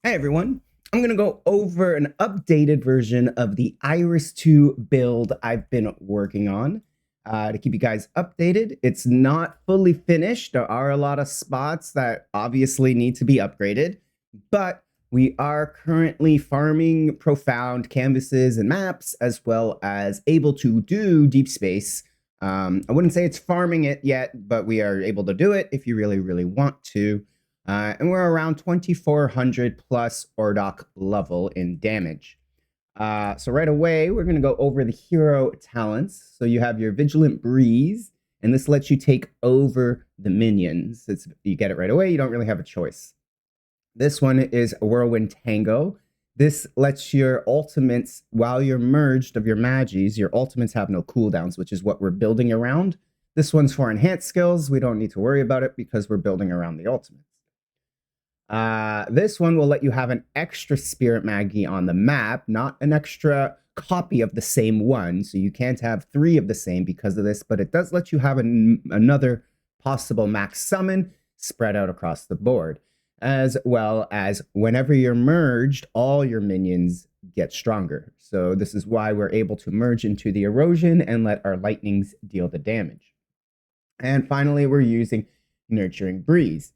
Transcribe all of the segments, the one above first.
Hey everyone, I'm going to go over an updated version of the Iris 2 build I've been working on to keep you guys updated. It's not fully finished. There are a lot of spots that obviously need to be upgraded, but we are currently farming profound canvases and maps as well as able to do deep space. I wouldn't say it's farming it yet, but we are able to do it if you really, really want to. And we're around 2400 plus Ordok level in damage. So right away, we're going to go over the hero talents. So you have your Vigilant Breeze, and this lets you take over the minions. You get it right away. You don't really have a choice. This one is Whirlwind Tango. This lets your ultimates, while you're merged of your magies, your ultimates have no cooldowns, which is what we're building around. This one's for enhanced skills. We don't need to worry about it because we're building around the ultimates. This one will let you have an extra Spirit Maggie on the map, not an extra copy of the same one. So you can't have 3 of the same because of this, but it does let you have another possible max summon spread out across the board. As well as whenever you're merged, all your minions get stronger. So this is why we're able to merge into the erosion and let our lightnings deal the damage. And finally, we're using Nurturing Breeze.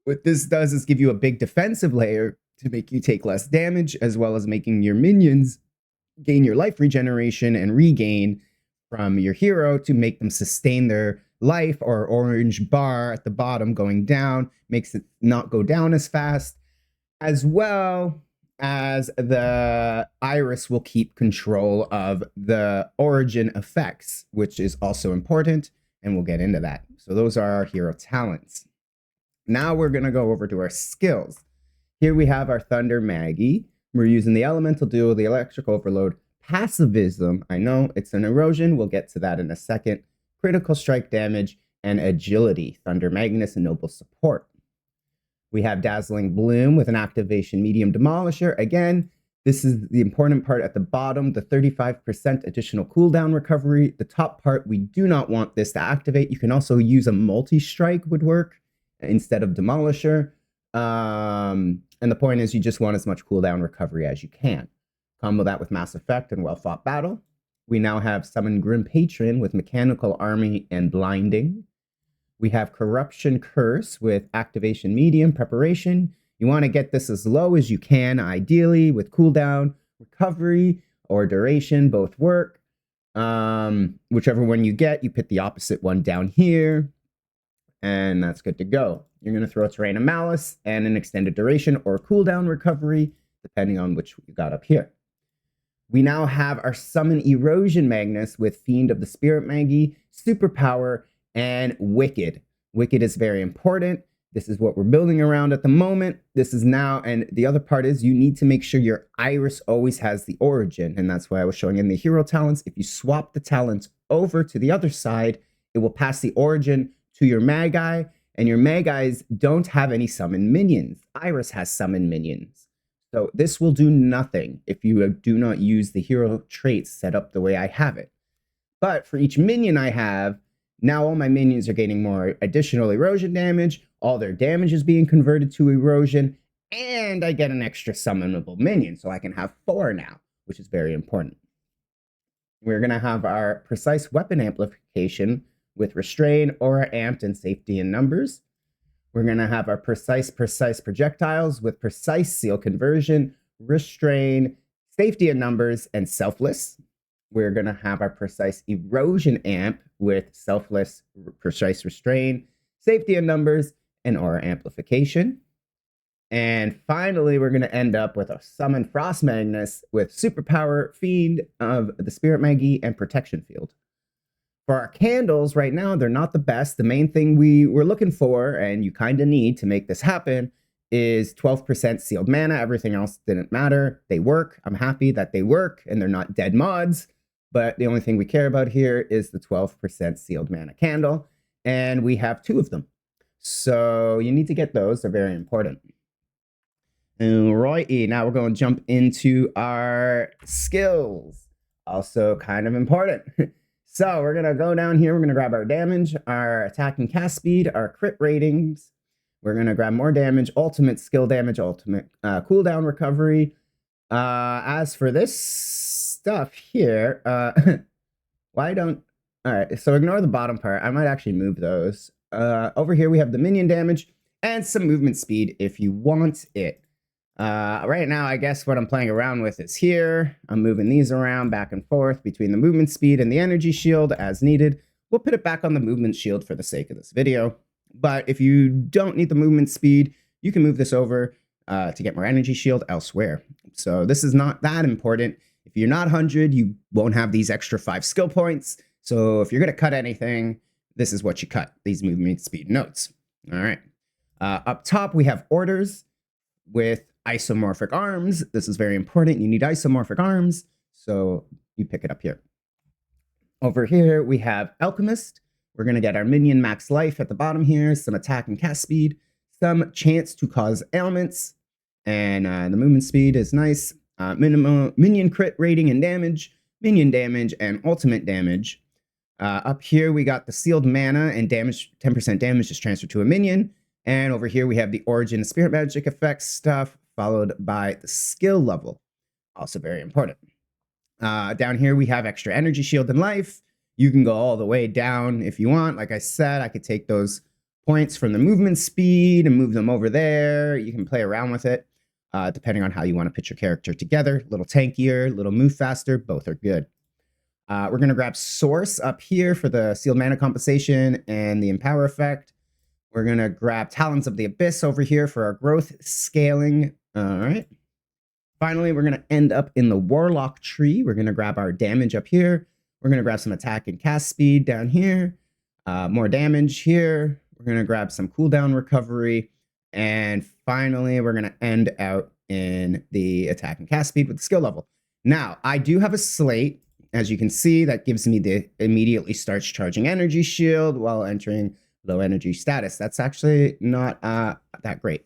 What this does is give you a big defensive layer to make you take less damage, as well as making your minions gain your life regeneration and regain from your hero to make them sustain their life, or orange bar at the bottom going down makes it not go down as fast, as well as the Iris will keep control of the origin effects, which is also important, and we'll get into that. So those are our hero talents. Now we're going to go over to our skills. Here we have our Thunder Maggie. We're using the Elemental Duo, the Electric Overload, Passivism. I know it's an erosion. We'll get to that in a second. Critical strike damage and agility. Thunder Magnus and Noble Support. We have Dazzling Bloom with an activation medium demolisher. Again, this is the important part at the bottom, the 35% additional cooldown recovery. The top part, we do not want this to activate. You can also use a multi-strike would work instead of demolisher. And the point is you just want as much cooldown recovery as you can. Combo that with Mass Effect and Well Fought Battle. We now have Summon Grim Patron with Mechanical Army and Blinding. We have Corruption Curse with Activation Medium Preparation. You want to get this as low as you can, ideally, with cooldown, recovery, or duration, both work. Whichever one you get, you put the opposite one down here, and that's good to go. You're going to throw Terrain of Malice and an extended duration or cooldown recovery, depending on which you got up here. We now have our Summon Erosion Magnus with Fiend of the Spirit Maggie, Superpower, and Wicked. Wicked is very important. This is what we're building around at the moment. This is now, and the other part is you need to make sure your Iris always has the origin, and that's why I was showing in the hero talents. If you swap the talents over to the other side, it will pass the origin to your Magi, and your Magis don't have any summon minions. Iris has summon minions. So this will do nothing if you do not use the hero traits set up the way I have it. But for each minion I have, now all my minions are gaining more additional erosion damage, all their damage is being converted to erosion, and I get an extra summonable minion, so I can have 4 now, which is very important. We're going to have our Precise Weapon Amplification with Restrain, Aura Amped, and Safety in Numbers. We're going to have our Precise Projectiles with Precise Seal Conversion, Restrain, Safety in Numbers, and Selfless. We're going to have our Precise Erosion Amp with Selfless, Precise Restrain, Safety in Numbers, and Aura Amplification. And finally, we're going to end up with a Summon Frost Magnus with Superpower, Fiend of the Spirit Maggie, and Protection Field. For our candles, right now, they're not the best. The main thing we were looking for, and you kind of need to make this happen, is 12% sealed mana. Everything else didn't matter. They work. I'm happy that they work, and they're not dead mods. But the only thing we care about here is the 12% sealed mana candle, and we have 2 of them. So you need to get those. They're very important. Alrighty, now we're going to jump into our skills. Also kind of important. So we're going to go down here. We're going to grab our damage, our attack and cast speed, our crit ratings. We're going to grab more damage, ultimate skill damage, ultimate cooldown recovery. As for this stuff here, why don't... All right, so ignore the bottom part. I might actually move those. Over here, we have the minion damage and some movement speed if you want it. Right now, I guess what I'm playing around with is here. I'm moving these around back and forth between the movement speed and the energy shield as needed. We'll put it back on the movement shield for the sake of this video. But if you don't need the movement speed, you can move this over to get more energy shield elsewhere. So this is not that important. If you're not 100, you won't have these extra 5 skill points. So if you're going to cut anything, this is what you cut, these movement speed notes. All right. Up top, we have orders with isomorphic arms. This is very important. You need isomorphic arms, so you pick it up here. Over here, we have Alchemist. We're going to get our minion max life at the bottom here, some attack and cast speed, some chance to cause ailments, and the movement speed is nice. Minimum minion crit rating and damage, minion damage, and ultimate damage. Up here, we got the sealed mana and damage, 10% damage is transferred to a minion. And over here, we have the origin spirit magic effects stuff, followed by the skill level. Also very important. Down here, we have extra energy shield and life. You can go all the way down if you want. Like I said, I could take those points from the movement speed and move them over there. You can play around with it, depending on how you want to put your character together. A little tankier, a little move faster, both are good. We're going to grab Source up here for the sealed mana compensation and the Empower effect. We're going to grab Talons of the Abyss over here for our growth scaling. All right. Finally, we're going to end up in the Warlock tree. We're going to grab our damage up here. We're going to grab some attack and cast speed down here. More damage here. We're going to grab some cooldown recovery. And finally, we're going to end out in the attack and cast speed with the skill level. Now, I do have a slate. As you can see, that gives me the immediately starts charging energy shield while entering low energy status. That's actually not that great.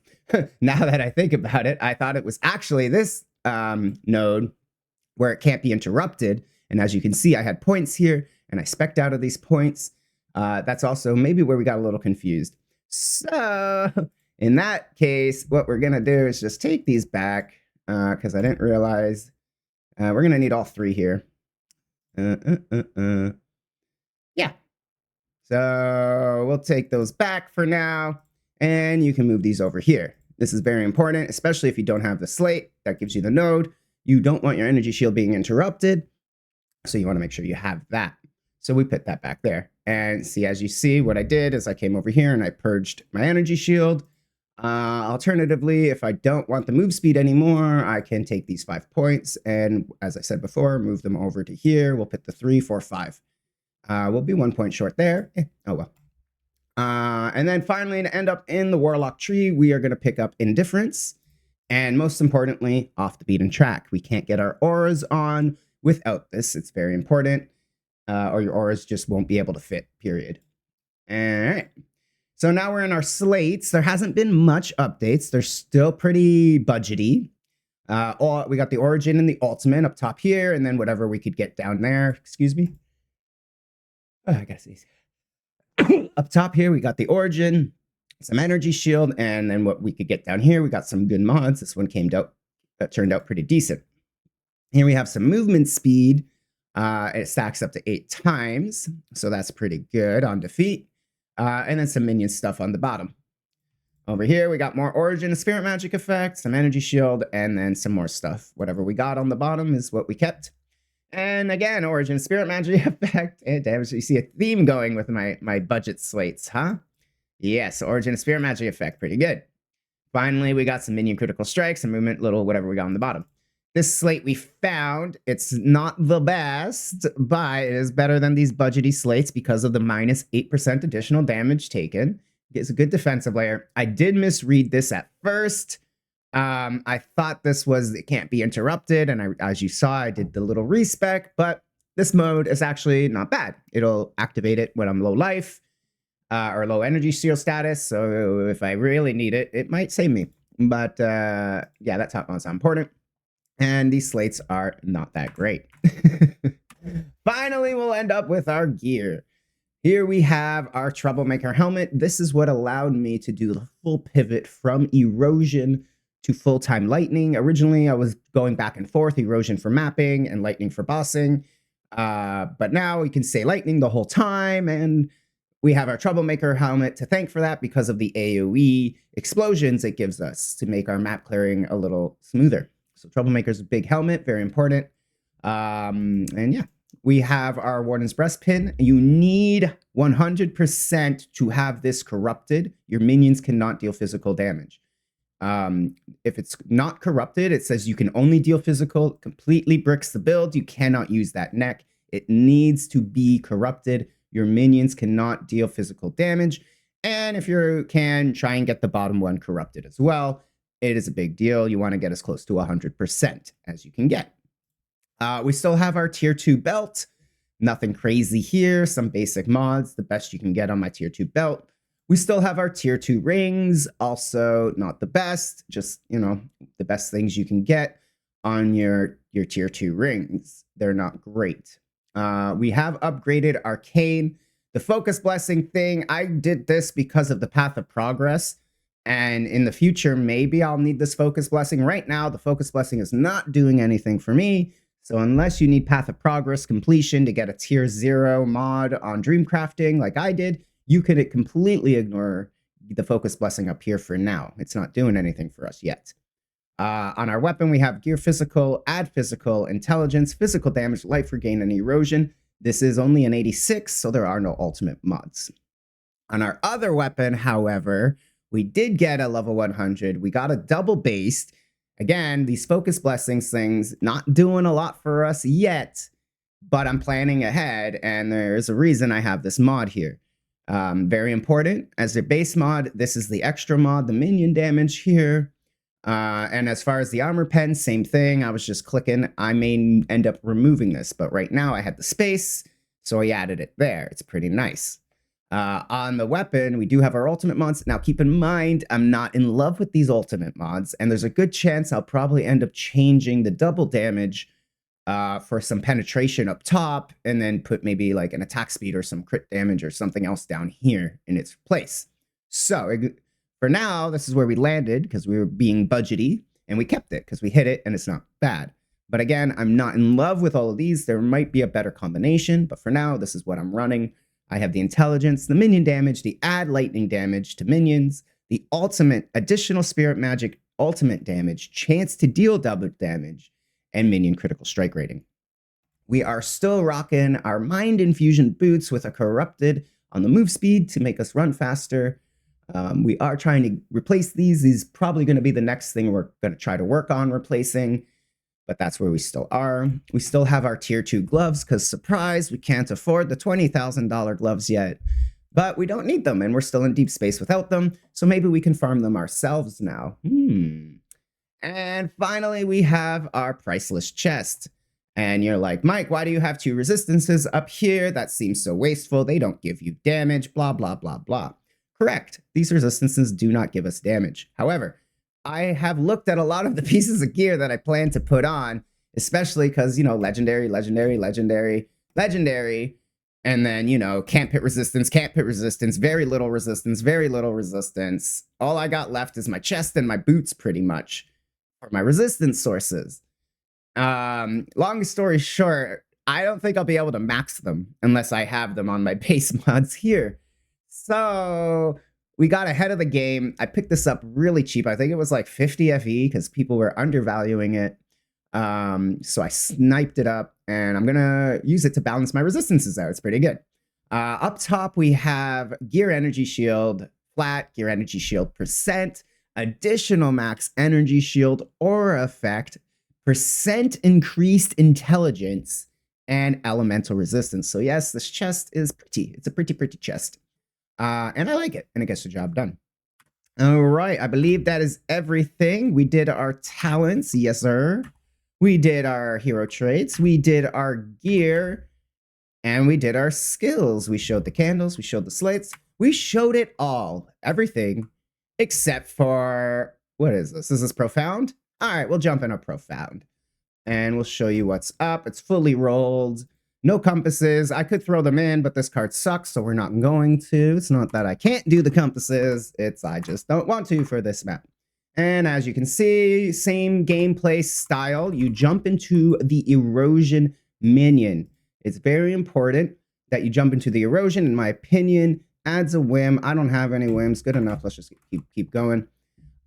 Now that I think about it, I thought it was actually this node where it can't be interrupted. And as you can see, I had points here and I spec'd out of these points. That's also maybe where we got a little confused. So in that case, what we're going to do is just take these back because I didn't realize we're going to need all 3 here. Yeah. So we'll take those back for now, and you can move these over here. This is very important, especially if you don't have the slate. That gives you the node. You don't want your energy shield being interrupted, so you want to make sure you have that. So we put that back there. And see, as you see, what I did is I came over here and I purged my energy shield. Alternatively, if I don't want the move speed anymore, I can take these 5 points and, as I said before, move them over to here. We'll put the 3, 4, 5. We'll be 1 point short there. Oh well. And then finally, to end up in the Warlock tree, we are going to pick up Indifference. And most importantly, off the beaten track. We can't get our auras on without this. It's very important. Or your auras just won't be able to fit, period. All right. So now we're in our slates. There hasn't been much updates. They're still pretty budgety. We got the origin and the ultimate up top here, and then whatever we could get down there. Excuse me. Oh, I gotta sneeze. Up top here, we got the origin, some energy shield, and then what we could get down here, we got some good mods. This one turned out pretty decent. Here we have some movement speed. It stacks up to 8 times, so that's pretty good on defeat. And then some minion stuff on the bottom. Over here, we got more origin and spirit magic effects, some energy shield, and then some more stuff. Whatever we got on the bottom is what we kept. And again, origin, spirit magic effect, and damage. You see a theme going with my budget slates, huh? Yes, origin and spirit magic effect, pretty good. Finally, we got some minion critical strikes, some movement, little whatever we got on the bottom. This slate we found, it's not the best, but it is better than these budgety slates because of the minus 8% additional damage taken. It's a good defensive layer. I did misread this at first. I thought this was, it can't be interrupted, and as you saw, I did the little respec, but this mode is actually not bad. It'll activate it when I'm low life or low energy shield status, so if I really need it, it might save me. But yeah, that top mod's not important. And these slates are not that great. Finally, we'll end up with our gear. Here we have our Troublemaker helmet. This is what allowed me to do the full pivot from erosion to full-time lightning. Originally, I was going back and forth, erosion for mapping and lightning for bossing. But now we can say lightning the whole time, and we have our Troublemaker helmet to thank for that because of the AoE explosions it gives us to make our map clearing a little smoother. So Troublemaker's a big helmet, very important. And yeah, we have our Warden's Breastpin. You need 100% to have this corrupted. Your minions cannot deal physical damage. If it's not corrupted, it says you can only deal physical, completely bricks the build. You cannot use that neck. It needs to be corrupted. Your minions cannot deal physical damage. And if you can, try and get the bottom one corrupted as well. It is a big deal. You want to get as close to 100% as you can get. We still have our tier 2 belt. Nothing crazy here. Some basic mods, the best you can get on my tier 2 belt. We still have our tier 2 rings. Also not the best, just, you know, the best things you can get on your tier 2 rings. They're not great. We have upgraded Arcane. The Focus Blessing thing, I did this because of the Path of Progress. And in the future, maybe I'll need this Focus Blessing. Right now, the Focus Blessing is not doing anything for me. So unless you need Path of Progress completion to get a tier 0 mod on Dreamcrafting like I did, you could completely ignore the Focus Blessing up here for now. It's not doing anything for us yet. On our weapon, we have Gear Physical, Add Physical, Intelligence, Physical Damage, Life Regain, and Erosion. This is only an 86, so there are no ultimate mods. On our other weapon, however, we did get a level 100. We got a double based. Again, these Focus Blessings things, not doing a lot for us yet, but I'm planning ahead, and there's a reason I have this mod here. Very important. As a base mod, this is the extra mod, the minion damage here. And as far as the armor pen, same thing. I was just clicking. I may end up removing this, but right now I had the space, so I added it there. It's pretty nice. On the weapon, we do have our ultimate mods. Now, keep in mind, I'm not in love with these ultimate mods, and there's a good chance I'll probably end up changing the double damage for some penetration up top, and then put maybe like an attack speed or some crit damage or something else down here in its place. So for now, this is where we landed because we were being budgety, and we kept it because we hit it and it's not bad. But again, I'm not in love with all of these. There might be a better combination, but for now, this is what I'm running. I have the intelligence, the minion damage, the add lightning damage to minions, the ultimate additional spirit magic, ultimate damage, chance to deal double damage, and minion critical strike rating. We are still rocking our mind infusion boots with a corrupted on the move speed to make us run faster. We are trying to replace these. These are probably going to be the next thing we're going to try to work on replacing. But that's where we still are. We still have our tier 2 gloves because, surprise, we can't afford the $20,000 gloves yet. But we don't need them, and we're still in deep space without them, so maybe we can farm them ourselves now. And finally, we have our priceless chest. And you're like, Mike, why do you have 2 resistances up here? That seems so wasteful. They don't give you damage, blah, blah, blah, blah. Correct. These resistances do not give us damage. However, I have looked at a lot of the pieces of gear that I plan to put on, especially because, you know, legendary, legendary, legendary, legendary, and then, you know, can't pit resistance, very little resistance, very little resistance. All I got left is my chest and my boots, pretty much, for my resistance sources. Long story short, I don't think I'll be able to max them unless I have them on my base mods here. So we got ahead of the game. I picked this up really cheap. I think it was like 50 FE because people were undervaluing it. So I sniped it up, and I'm going to use it to balance my resistances out. It's pretty good. Up top, we have Gear Energy Shield, flat, Gear Energy Shield %, additional max Energy Shield aura effect, % increased intelligence, and elemental resistance. So yes, this chest is pretty. It's a pretty chest. And I like it, and it gets the job done. All right, I believe that is everything. We did our talents, yes sir. We did our hero traits, we did our gear, and we did our skills. We showed the candles, we showed the slates, we showed it all, everything, except for, what is this? Is this profound? All right, we'll jump in a profound, and we'll show you what's up. It's fully rolled. No compasses. I could throw them in, but this card sucks, so we're not going to. It's not that I can't do the compasses. It's I just don't want to for this map. And as you can see, same gameplay style. You jump into the erosion minion. It's very important that you jump into the erosion. In my opinion, adds a whim. I don't have any whims. Good enough. Let's just keep going.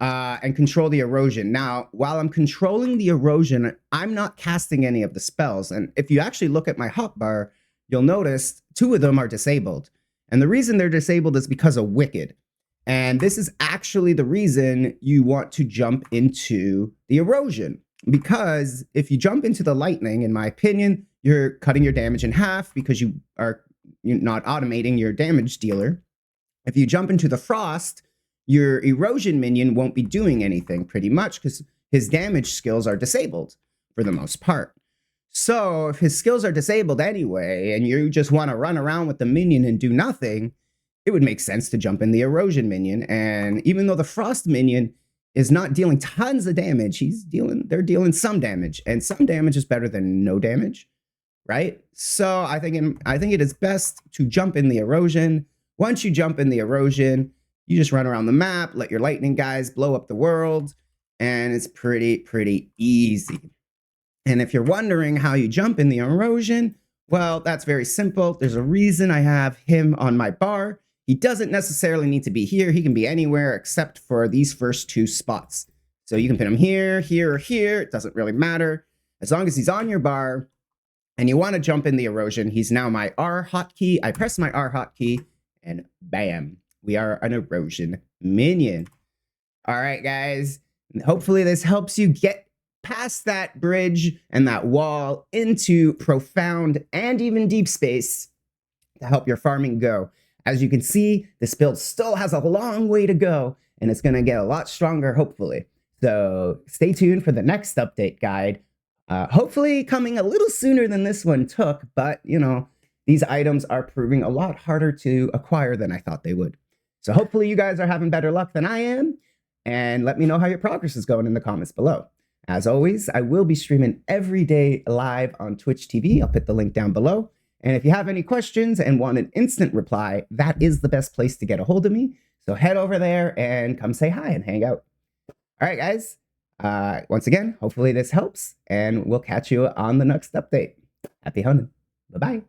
And control the erosion. Now, while I'm controlling the erosion, I'm not casting any of the spells. And if you actually look at my hotbar, you'll notice 2 of them are disabled. And the reason they're disabled is because of Wicked. And this is actually the reason you want to jump into the erosion. Because if you jump into the lightning, in my opinion, you're cutting your damage in half because you're not automating your damage dealer. If you jump into the frost, your erosion minion won't be doing anything pretty much because his damage skills are disabled for the most part. So if his skills are disabled anyway, and you just want to run around with the minion and do nothing, it would make sense to jump in the erosion minion. And even though the frost minion is not dealing tons of damage, they're dealing some damage, and some damage is better than no damage, right? So I think it is best to jump in the erosion. Once you jump in the erosion, you just run around the map, let your lightning guys blow up the world, and it's pretty easy. And if you're wondering how you jump in the erosion, well, that's very simple. There's a reason I have him on my bar. He doesn't necessarily need to be here. He can be anywhere except for these first 2 spots. So you can put him here, here, or here. It doesn't really matter. As long as he's on your bar and you want to jump in the erosion, he's now my R hotkey. I press my R hotkey and bam, we are an erosion minion. All right, guys. Hopefully this helps you get past that bridge and that wall into profound and even deep space to help your farming go. As you can see, this build still has a long way to go, and it's going to get a lot stronger, hopefully. So stay tuned for the next update guide. Hopefully coming a little sooner than this one took, but, you know, these items are proving a lot harder to acquire than I thought they would. So hopefully you guys are having better luck than I am, and let me know how your progress is going in the comments below. As always, I will be streaming every day live on Twitch TV. I'll put the link down below. And if you have any questions and want an instant reply, that is the best place to get a hold of me. So head over there and come say hi and hang out. All right, guys. Once again, hopefully this helps, and we'll catch you on the next update. Happy hunting. Bye-bye.